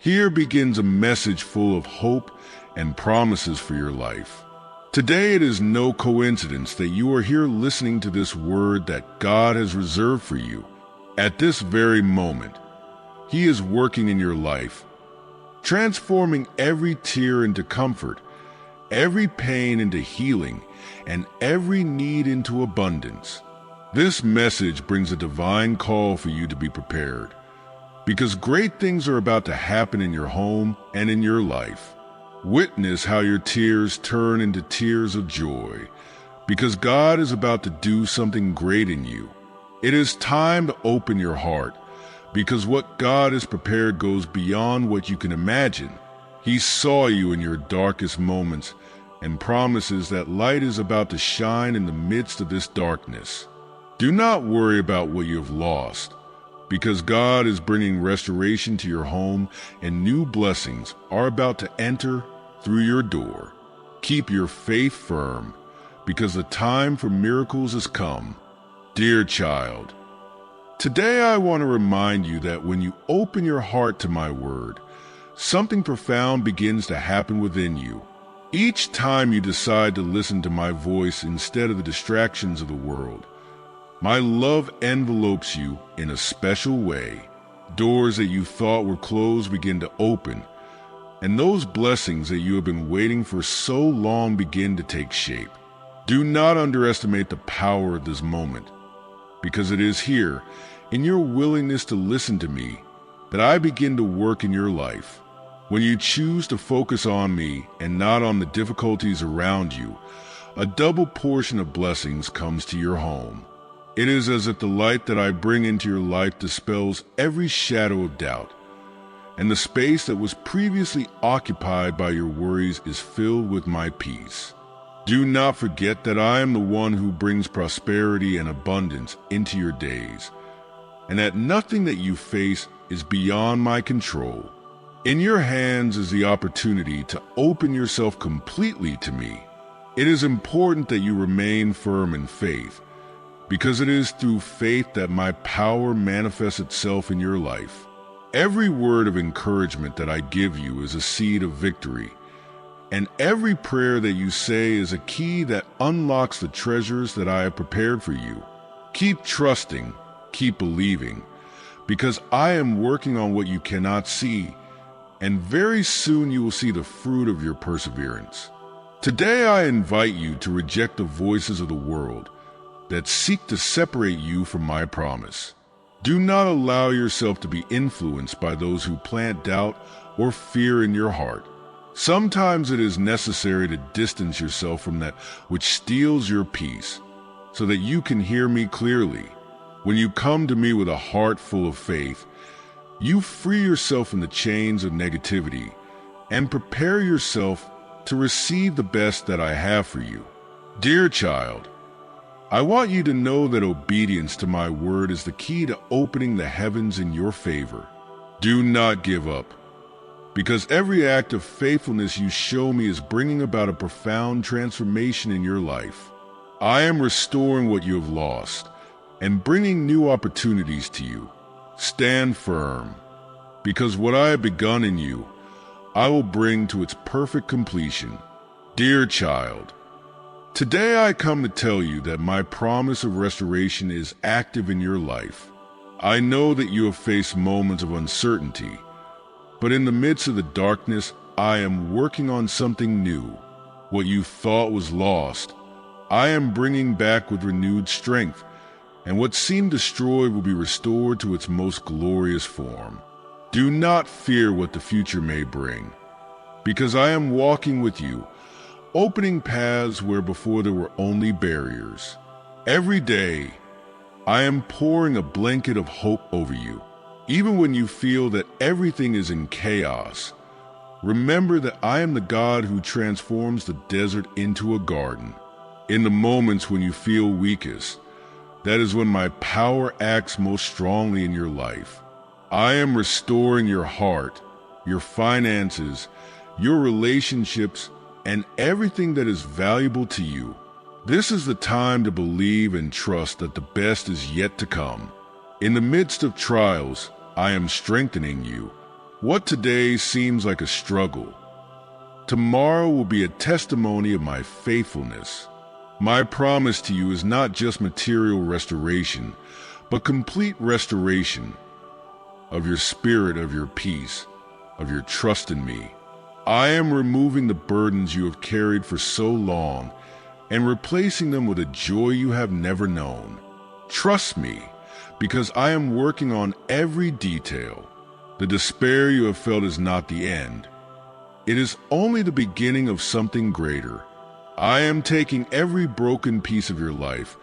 Here begins a message full of hope and promises for your life. Today it is no coincidence that you are here listening to this word that God has reserved for you. At this very moment, He is working in your life, transforming every tear into comfort, every pain into healing, and every need into abundance. This message brings a divine call for you to be prepared, because great things are about to happen in your home and in your life. Witness how your tears turn into tears of joy, because God is about to do something great in you. It is time to open your heart, because what God has prepared goes beyond what you can imagine. He saw you in your darkest moments and promises that light is about to shine in the midst of this darkness. Do not worry about what you have lost, because God is bringing restoration to your home and new blessings are about to enter through your door. Keep your faith firm, because the time for miracles has come. Dear child, today I want to remind you that when you open your heart to my word, something profound begins to happen within you. Each time you decide to listen to my voice instead of the distractions of the world, my love envelopes you in a special way. Doors that you thought were closed begin to open, and those blessings that you have been waiting for so long begin to take shape. Do not underestimate the power of this moment, because it is here, in your willingness to listen to me, that I begin to work in your life. When you choose to focus on me and not on the difficulties around you, a double portion of blessings comes to your home. It is as if the light that I bring into your life dispels every shadow of doubt, and the space that was previously occupied by your worries is filled with my peace. Do not forget that I am the one who brings prosperity and abundance into your days, and that nothing that you face is beyond my control. In your hands is the opportunity to open yourself completely to me. It is important that you remain firm in faith, because it is through faith that my power manifests itself in your life. Every word of encouragement that I give you is a seed of victory, and every prayer that you say is a key that unlocks the treasures that I have prepared for you. Keep trusting, keep believing, because I am working on what you cannot see, and very soon you will see the fruit of your perseverance. Today I invite you to reject the voices of the world that seek to separate you from my promise. Do not allow yourself to be influenced by those who plant doubt or fear in your heart. Sometimes it is necessary to distance yourself from that which steals your peace, so that you can hear me clearly. When you come to me with a heart full of faith, you free yourself from the chains of negativity and prepare yourself to receive the best that I have for you. Dear child, I want you to know that obedience to my word is the key to opening the heavens in your favor. Do not give up, because every act of faithfulness you show me is bringing about a profound transformation in your life. I am restoring what you have lost and bringing new opportunities to you. Stand firm, because what I have begun in you, I will bring to its perfect completion. Dear child, today I come to tell you that my promise of restoration is active in your life. I know that you have faced moments of uncertainty, but in the midst of the darkness, I am working on something new. What you thought was lost, I am bringing back with renewed strength, and what seemed destroyed will be restored to its most glorious form. Do not fear what the future may bring, because I am walking with you, opening paths where before there were only barriers. Every day, I am pouring a blanket of hope over you. Even when you feel that everything is in chaos, remember that I am the God who transforms the desert into a garden. In the moments when you feel weakest, that is when my power acts most strongly in your life. I am restoring your heart, your finances, your relationships, and everything that is valuable to you. This is the time to believe and trust that the best is yet to come. In the midst of trials, I am strengthening you, What today seems like a struggle, tomorrow will be a testimony of my faithfulness. My promise to you is not just material restoration, but complete restoration of your spirit, of your peace, of your trust in me. I am removing the burdens you have carried for so long and replacing them with a joy you have never known. Trust me, because I am working on every detail. The despair you have felt is not the end. It is only the beginning of something greater. I am taking every broken piece of your life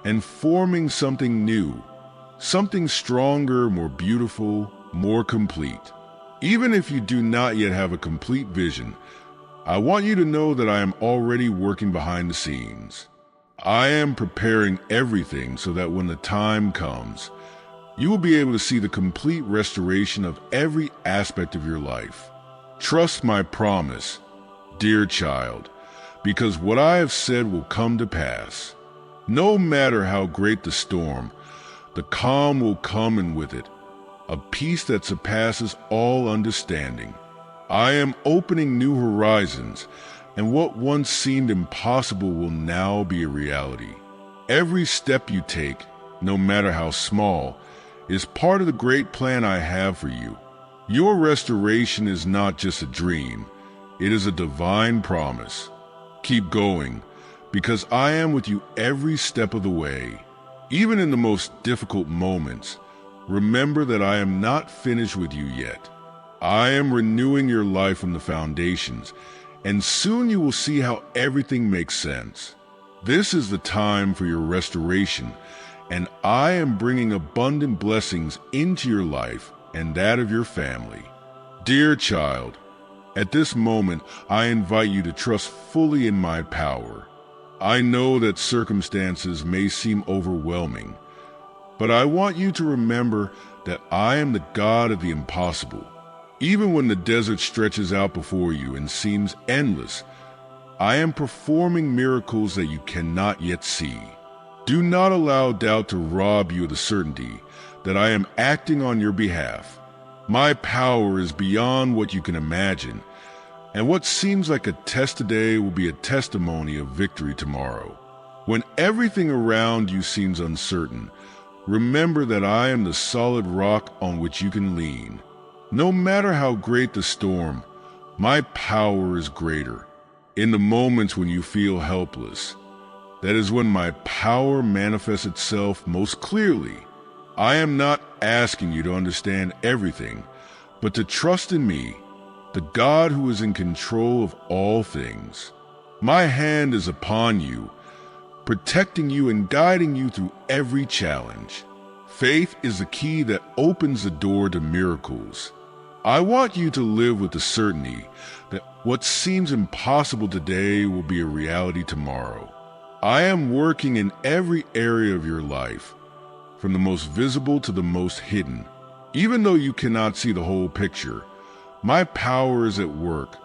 and forming something new, something stronger, more beautiful, more complete. Even if you do not yet have a complete vision, I want you to know that I am already working behind the scenes. I am preparing everything so that when the time comes, you will be able to see the complete restoration of every aspect of your life. Trust my promise, dear child, because what I have said will come to pass. No matter how great the storm, the calm will come, and with it, a peace that surpasses all understanding. I am opening new horizons, and what once seemed impossible will now be a reality. Every step you take, no matter how small, is part of the great plan I have for you. Your restoration is not just a dream, it is a divine promise. Keep going, because I am with you every step of the way. Even in the most difficult moments, remember that I am not finished with you yet. I am renewing your life from the foundations, and soon you will see how everything makes sense. This is the time for your restoration, and I am bringing abundant blessings into your life and that of your family. Dear child, at this moment, I invite you to trust fully in my power. I know that circumstances may seem overwhelming, but I want you to remember that I am the God of the impossible. Even when the desert stretches out before you and seems endless, I am performing miracles that you cannot yet see. Do not allow doubt to rob you of the certainty that I am acting on your behalf. My power is beyond what you can imagine, and what seems like a test today will be a testimony of victory tomorrow. When everything around you seems uncertain, remember that I am the solid rock on which you can lean. No matter how great the storm, my power is greater. In the moments when you feel helpless, that is when my power manifests itself most clearly. I am not asking you to understand everything, but to trust in me, the God who is in control of all things. My hand is upon you, protecting you and guiding you through every challenge. Faith is the key that opens the door to miracles. I want you to live with the certainty that what seems impossible today will be a reality tomorrow. I am working in every area of your life, from the most visible to the most hidden. Even though you cannot see the whole picture, my power is at work,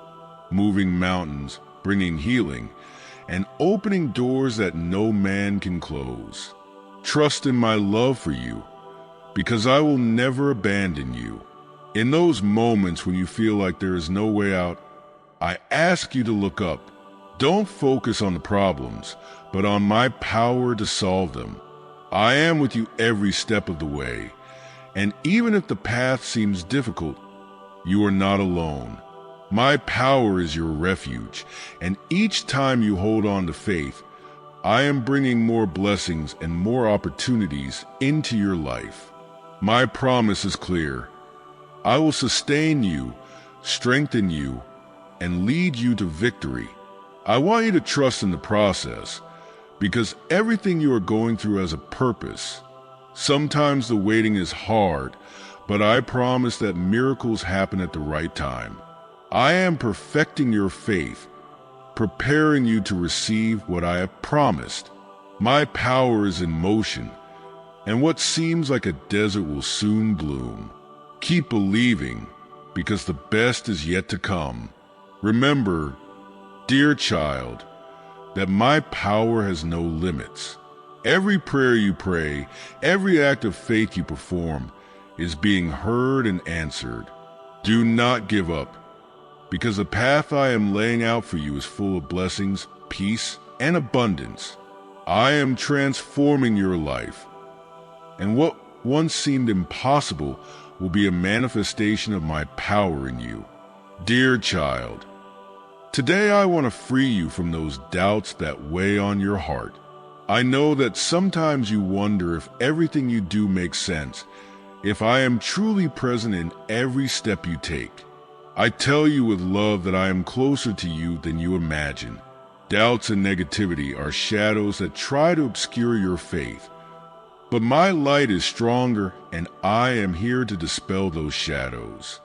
moving mountains, bringing healing, and opening doors that no man can close. Trust in my love for you, because I will never abandon you. In those moments when you feel like there is no way out, I ask you to look up. Don't focus on the problems, but on my power to solve them. I am with you every step of the way, and even if the path seems difficult, you are not alone. My power is your refuge, and each time you hold on to faith, I am bringing more blessings and more opportunities into your life. My promise is clear. I will sustain you, strengthen you, and lead you to victory. I want you to trust in the process, because everything you are going through has a purpose. Sometimes the waiting is hard, but I promise that miracles happen at the right time. I am perfecting your faith, preparing you to receive what I have promised. My power is in motion, and what seems like a desert will soon bloom. Keep believing, because the best is yet to come. Remember, dear child, that my power has no limits. Every prayer you pray, every act of faith you perform, is being heard and answered. Do not give up, because the path I am laying out for you is full of blessings, peace, and abundance. I am transforming your life, and what once seemed impossible will be a manifestation of my power in you. Dear child, today I want to free you from those doubts that weigh on your heart. I know that sometimes you wonder if everything you do makes sense, if I am truly present in every step you take. I tell you with love that I am closer to you than you imagine. Doubts and negativity are shadows that try to obscure your faith. But my light is stronger, and I am here to dispel those shadows.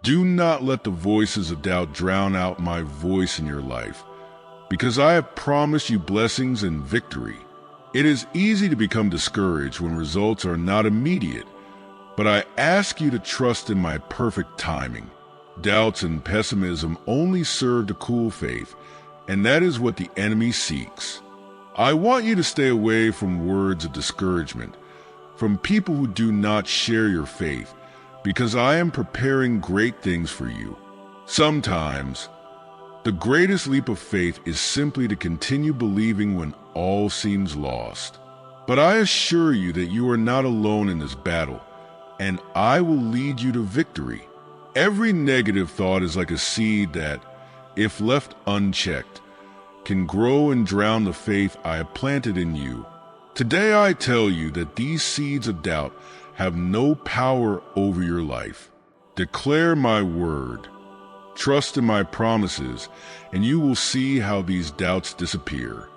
Do not let the voices of doubt drown out my voice in your life, because I have promised you blessings and victory. It is easy to become discouraged when results are not immediate, but I ask you to trust in my perfect timing. Doubts and pessimism only serve to cool faith, and that is what the enemy seeks. I want you to stay away from words of discouragement, from people who do not share your faith, because I am preparing great things for you. Sometimes, the greatest leap of faith is simply to continue believing when all seems lost. But I assure you that you are not alone in this battle, and I will lead you to victory. Every negative thought is like a seed that, if left unchecked, can grow and drown the faith I have planted in you. Today I tell you that these seeds of doubt have no power over your life. Declare my word, trust in my promises, and you will see how these doubts disappear.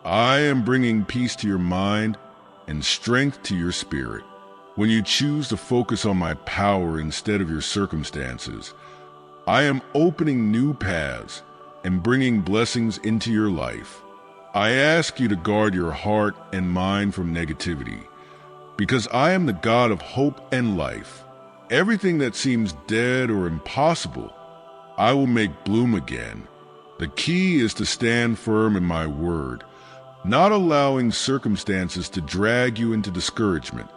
I am bringing peace to your mind and strength to your spirit. When you choose to focus on my power instead of your circumstances, I am opening new paths and bringing blessings into your life. I ask you to guard your heart and mind from negativity, because I am the God of hope and life. Everything that seems dead or impossible, I will make bloom again. The key is to stand firm in my word, not allowing circumstances to drag you into discouragement.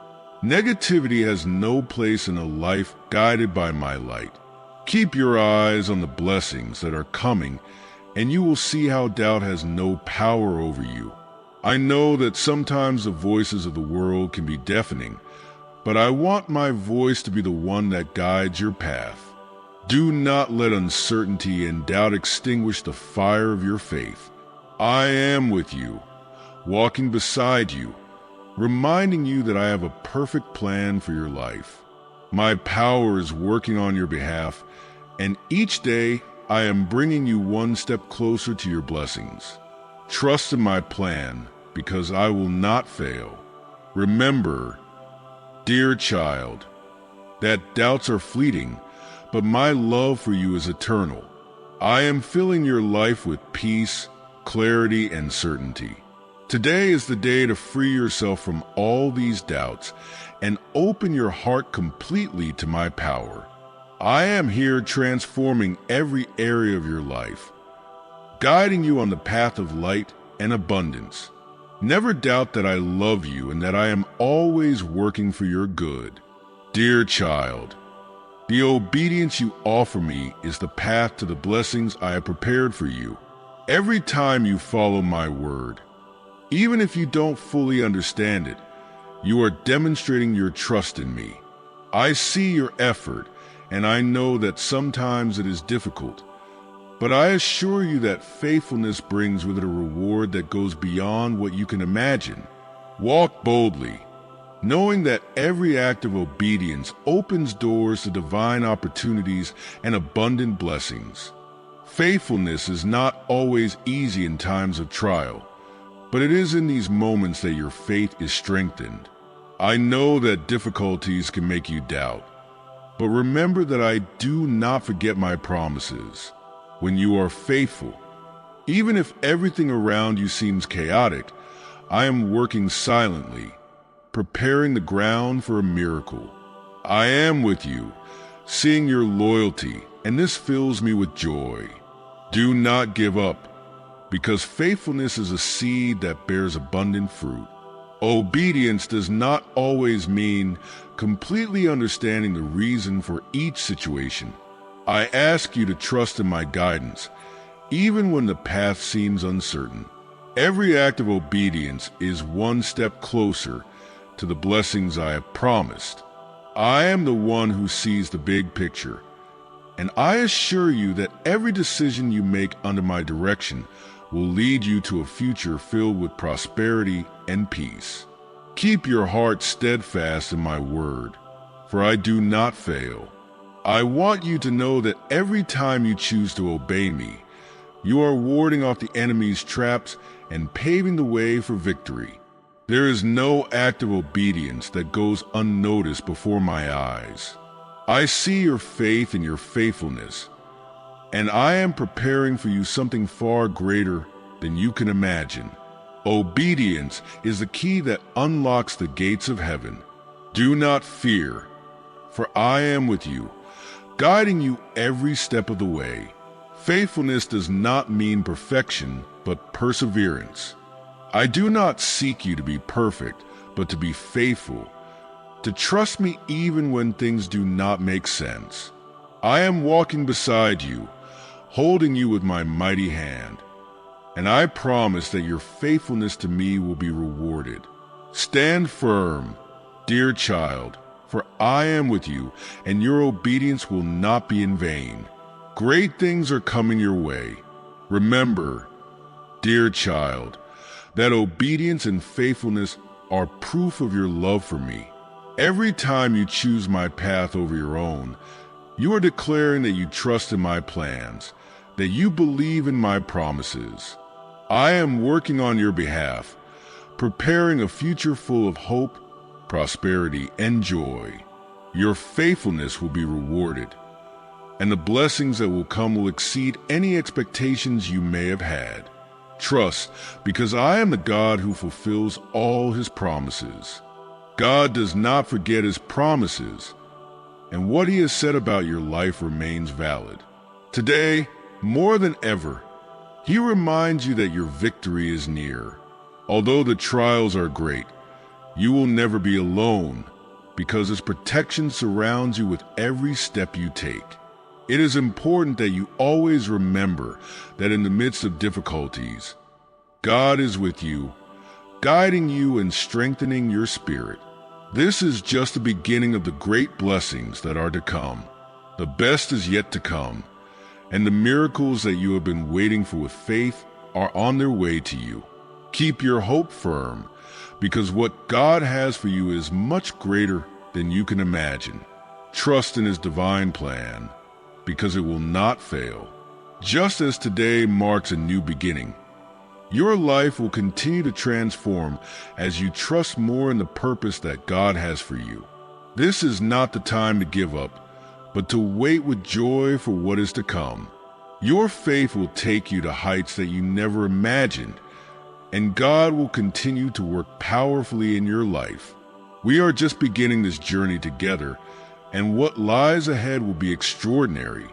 Negativity has no place in a life guided by my light. Keep your eyes on the blessings that are coming, and you will see how doubt has no power over you. I know that sometimes the voices of the world can be deafening, but I want my voice to be the one that guides your path. Do not let uncertainty and doubt extinguish the fire of your faith. I am with you, walking beside you, reminding you that I have a perfect plan for your life. My power is working on your behalf, and each day I am bringing you one step closer to your blessings. Trust in my plan, because I will not fail. Remember, dear child, that doubts are fleeting, but my love for you is eternal. I am filling your life with peace, clarity, and certainty. Today is the day to free yourself from all these doubts and open your heart completely to my power. I am here transforming every area of your life, guiding you on the path of light and abundance. Never doubt that I love you and that I am always working for your good. Dear child, the obedience you offer me is the path to the blessings I have prepared for you. Every time you follow my word, even if you don't fully understand it, you are demonstrating your trust in me. I see your effort, and I know that sometimes it is difficult, but I assure you that faithfulness brings with it a reward that goes beyond what you can imagine. Walk boldly, knowing that every act of obedience opens doors to divine opportunities and abundant blessings. Faithfulness is not always easy in times of trial, but it is in these moments that your faith is strengthened. I know that difficulties can make you doubt, but remember that I do not forget my promises. When you are faithful, even if everything around you seems chaotic, I am working silently, preparing the ground for a miracle. I am with you, seeing your loyalty, and this fills me with joy. Do not give up, because faithfulness is a seed that bears abundant fruit. Obedience does not always mean completely understanding the reason for each situation. I ask you to trust in my guidance, even when the path seems uncertain. Every act of obedience is one step closer to the blessings I have promised. I am the one who sees the big picture, and I assure you that every decision you make under my direction will lead you to a future filled with prosperity and peace. Keep your heart steadfast in my word, for I do not fail. I want you to know that every time you choose to obey me, you are warding off the enemy's traps and paving the way for victory. There is no act of obedience that goes unnoticed before my eyes. I see your faith and your faithfulness, and I am preparing for you something far greater than you can imagine. Obedience is the key that unlocks the gates of heaven. Do not fear, for I am with you, guiding you every step of the way. Faithfulness does not mean perfection, but perseverance. I do not seek you to be perfect, but to be faithful, to trust me even when things do not make sense. I am walking beside you, holding you with my mighty hand, and I promise that your faithfulness to me will be rewarded. Stand firm, dear child, for I am with you, and your obedience will not be in vain. Great things are coming your way. Remember, dear child, that obedience and faithfulness are proof of your love for me. Every time you choose my path over your own, you are declaring that you trust in my plans, that you believe in my promises. I am working on your behalf, preparing a future full of hope, prosperity, and joy. Your faithfulness will be rewarded, and the blessings that will come will exceed any expectations you may have had. Trust, because I am the God who fulfills all his promises. God does not forget his promises, and what he has said about your life remains valid. Today, more than ever, he reminds you that your victory is near. Although the trials are great, you will never be alone, because his protection surrounds you with every step you take. It is important that you always remember that in the midst of difficulties, God is with you, guiding you and strengthening your spirit. This is just the beginning of the great blessings that are to come. The best is yet to come, and the miracles that you have been waiting for with faith are on their way to you. Keep your hope firm, because what God has for you is much greater than you can imagine. Trust in his divine plan, because it will not fail. Just as today marks a new beginning, your life will continue to transform as you trust more in the purpose that God has for you. This is not the time to give up, but to wait with joy for what is to come. Your faith will take you to heights that you never imagined, and God will continue to work powerfully in your life. We are just beginning this journey together, and what lies ahead will be extraordinary.